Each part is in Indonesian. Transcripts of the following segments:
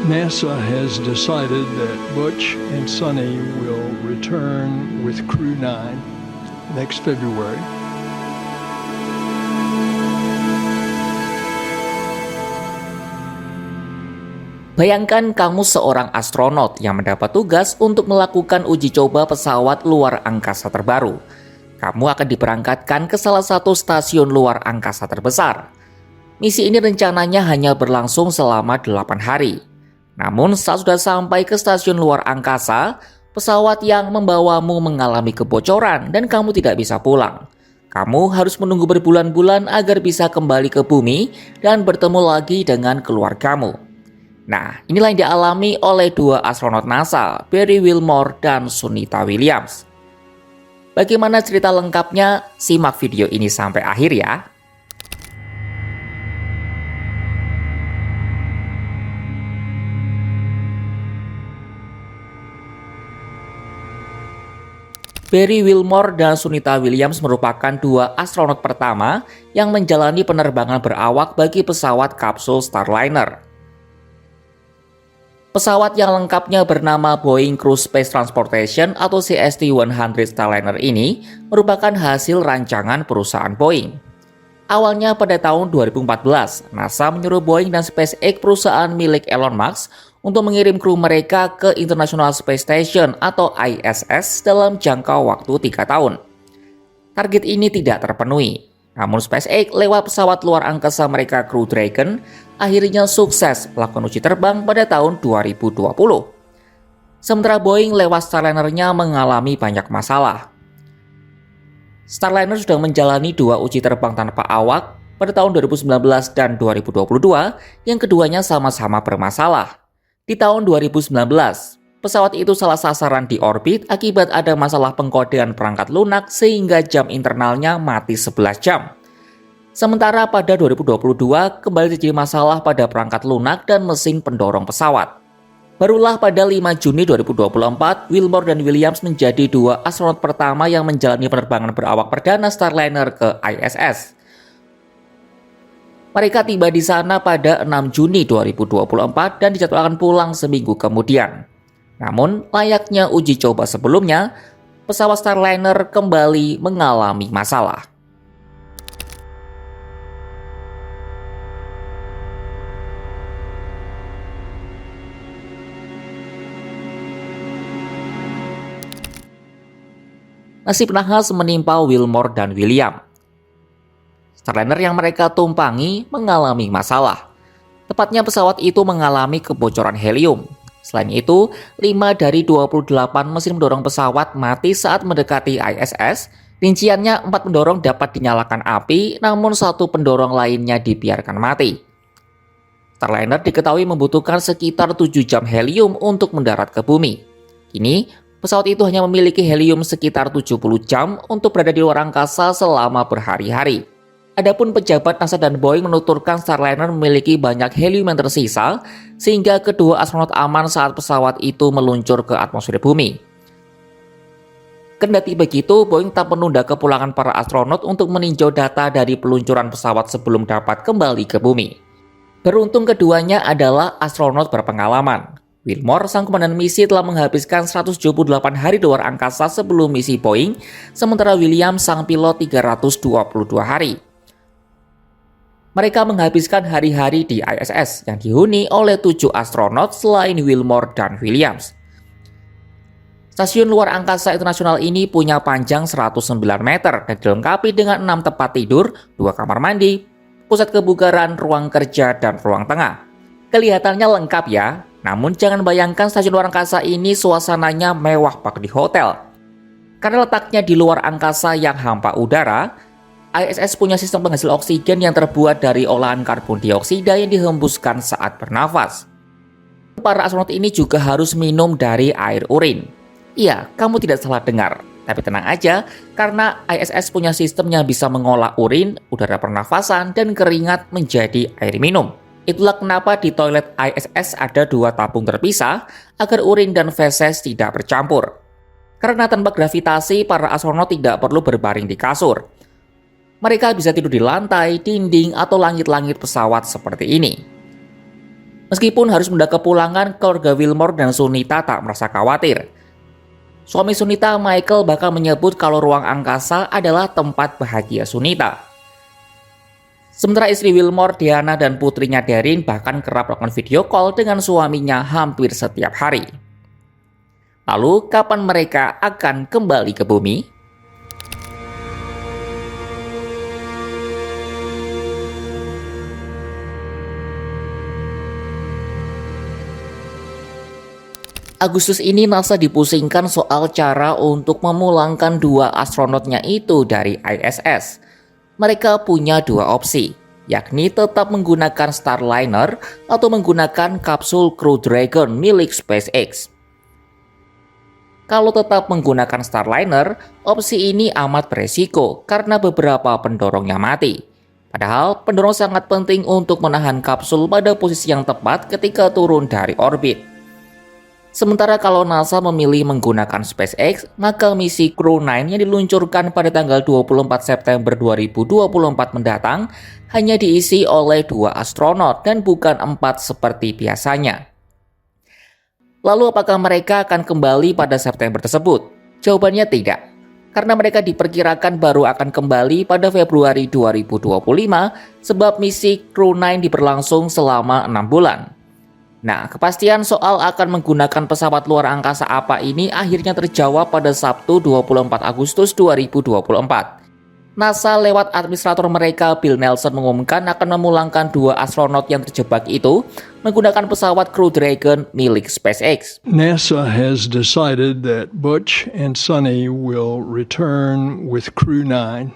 NASA has decided that Butch and Sonny will return with Crew 9 next February. Bayangkan kamu seorang astronot yang mendapat tugas untuk melakukan uji coba pesawat luar angkasa terbaru. Kamu akan diberangkatkan ke salah satu stasiun luar angkasa terbesar. Misi ini rencananya hanya berlangsung selama 8 hari. Namun saat sudah sampai ke stasiun luar angkasa, pesawat yang membawamu mengalami kebocoran dan kamu tidak bisa pulang. Kamu harus menunggu berbulan-bulan agar bisa kembali ke bumi dan bertemu lagi dengan keluargamu. Nah, inilah yang dialami oleh dua astronot NASA, Barry Wilmore dan Sunita Williams. Bagaimana cerita lengkapnya? Simak video ini sampai akhir ya. Barry Wilmore dan Sunita Williams merupakan dua astronot pertama yang menjalani penerbangan berawak bagi pesawat kapsul Starliner. Pesawat yang lengkapnya bernama Boeing Crew Space Transportation atau CST-100 Starliner ini merupakan hasil rancangan perusahaan Boeing. Awalnya pada tahun 2014, NASA menyuruh Boeing dan SpaceX, perusahaan milik Elon Musk, untuk mengirim kru mereka ke International Space Station atau ISS dalam jangka waktu 3 tahun. Target ini tidak terpenuhi. Namun SpaceX lewat pesawat luar angkasa mereka Crew Dragon akhirnya sukses melakukan uji terbang pada tahun 2020. Sementara Boeing lewat Starliner-nya mengalami banyak masalah. Starliner sudah menjalani 2 uji terbang tanpa awak pada tahun 2019 dan 2022, yang keduanya sama-sama bermasalah. Di tahun 2019, pesawat itu salah sasaran di orbit akibat ada masalah pengkodean perangkat lunak sehingga jam internalnya mati 11 jam. Sementara pada 2022 kembali terjadi masalah pada perangkat lunak dan mesin pendorong pesawat. Barulah pada 5 Juni 2024, Wilmore dan Williams menjadi dua astronot pertama yang menjalani penerbangan berawak perdana Starliner ke ISS. Mereka tiba di sana pada 6 Juni 2024 dan dijadwalkan pulang seminggu kemudian. Namun, layaknya uji coba sebelumnya, pesawat Starliner kembali mengalami masalah. Nasib nahas menimpa Wilmore dan William. Starliner yang mereka tumpangi mengalami masalah. Tepatnya pesawat itu mengalami kebocoran helium. Selain itu, 5 dari 28 mesin pendorong pesawat mati saat mendekati ISS. Rinciannya 4 pendorong dapat dinyalakan api, namun 1 pendorong lainnya dibiarkan mati. Starliner diketahui membutuhkan sekitar 7 jam helium untuk mendarat ke bumi. Kini, pesawat itu hanya memiliki helium sekitar 70 jam untuk berada di luar angkasa selama berhari-hari. Adapun pejabat NASA dan Boeing menuturkan Starliner memiliki banyak helium yang tersisa, sehingga kedua astronot aman saat pesawat itu meluncur ke atmosfer bumi. Kendati begitu, Boeing tak menunda kepulangan para astronot untuk meninjau data dari peluncuran pesawat sebelum dapat kembali ke bumi. Beruntung keduanya adalah astronot berpengalaman. Wilmore, sang komandan misi, telah menghabiskan 178 hari di luar angkasa sebelum misi Boeing, sementara William, sang pilot, 322 hari. Mereka menghabiskan hari-hari di ISS yang dihuni oleh 7 astronot selain Wilmore dan Williams. Stasiun luar angkasa internasional ini punya panjang 109 meter dan dilengkapi dengan 6 tempat tidur, 2 kamar mandi, pusat kebugaran, ruang kerja, dan ruang tengah. Kelihatannya lengkap ya, namun jangan bayangkan stasiun luar angkasa ini suasananya mewah bak di hotel. Karena letaknya di luar angkasa yang hampa udara, ISS punya sistem penghasil oksigen yang terbuat dari olahan karbon dioksida yang dihembuskan saat bernafas. Para astronot ini juga harus minum dari air urin. Iya, kamu tidak salah dengar. Tapi tenang aja, karena ISS punya sistem yang bisa mengolah urin, udara pernafasan, dan keringat menjadi air minum. Itulah kenapa di toilet ISS ada 2 tabung terpisah agar urin dan feses tidak bercampur. Karena tanpa gravitasi, para astronot tidak perlu berbaring di kasur. Mereka bisa tidur di lantai, dinding, atau langit-langit pesawat seperti ini. Meskipun harus menunda kepulangan, keluarga Wilmore dan Sunita tak merasa khawatir. Suami Sunita, Michael, bahkan menyebut kalau ruang angkasa adalah tempat bahagia Sunita. Sementara istri Wilmore, Diana, dan putrinya Darin bahkan kerap melakukan video call dengan suaminya hampir setiap hari. Lalu, kapan mereka akan kembali ke bumi? Agustus ini NASA dipusingkan soal cara untuk memulangkan 2 astronotnya itu dari ISS. Mereka punya 2 opsi, yakni tetap menggunakan Starliner atau menggunakan kapsul Crew Dragon milik SpaceX. Kalau tetap menggunakan Starliner, opsi ini amat beresiko karena beberapa pendorongnya mati. Padahal pendorong sangat penting untuk menahan kapsul pada posisi yang tepat ketika turun dari orbit. Sementara kalau NASA memilih menggunakan SpaceX, maka misi Crew 9 yang diluncurkan pada tanggal 24 September 2024 mendatang hanya diisi oleh 2 astronot dan bukan 4 seperti biasanya. Lalu apakah mereka akan kembali pada September tersebut? Jawabannya tidak, karena mereka diperkirakan baru akan kembali pada Februari 2025 sebab misi Crew 9 diberlangsung selama 6 bulan. Nah, kepastian soal akan menggunakan pesawat luar angkasa apa ini akhirnya terjawab pada Sabtu 24 Agustus 2024. NASA lewat administrator mereka Bill Nelson mengumumkan akan memulangkan 2 astronot yang terjebak itu menggunakan pesawat Crew Dragon milik SpaceX. NASA has decided that Butch and Sunny will return with Crew 9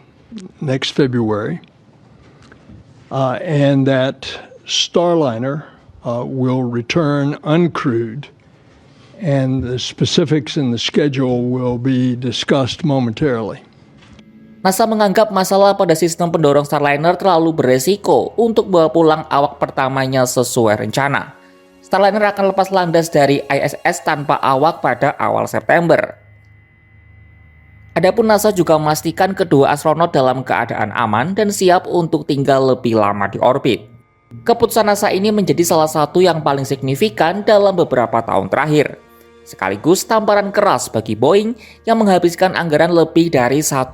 next February, and that Starliner will return uncrewed, and the specifics in the schedule will be discussed momentarily. NASA menganggap masalah pada sistem pendorong Starliner terlalu beresiko untuk bawa pulang awak pertamanya sesuai rencana. Starliner akan lepas landas dari ISS tanpa awak pada awal September. Adapun NASA juga memastikan kedua astronot dalam keadaan aman dan siap untuk tinggal lebih lama di orbit. Keputusan NASA ini menjadi salah satu yang paling signifikan dalam beberapa tahun terakhir. Sekaligus tamparan keras bagi Boeing yang menghabiskan anggaran lebih dari 1,6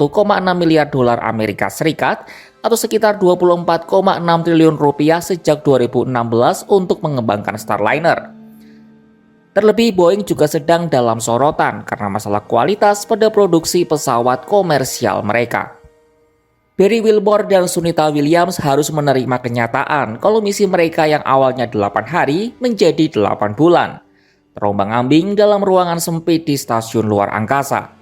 miliar dolar Amerika Serikat atau sekitar 24,6 triliun rupiah sejak 2016 untuk mengembangkan Starliner. Terlebih Boeing juga sedang dalam sorotan karena masalah kualitas pada produksi pesawat komersial mereka. Barry Wilmore dan Sunita Williams harus menerima kenyataan kalau misi mereka yang awalnya 8 hari menjadi 8 bulan. Terombang-ambing dalam ruangan sempit di stasiun luar angkasa.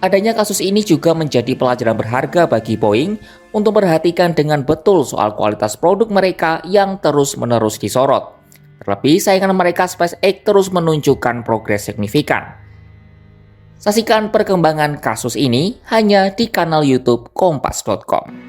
Adanya kasus ini juga menjadi pelajaran berharga bagi Boeing untuk memperhatikan dengan betul soal kualitas produk mereka yang terus-menerus disorot. Terlebih saingan mereka SpaceX terus menunjukkan progres signifikan. Saksikan perkembangan kasus ini hanya di kanal YouTube Kompas.com.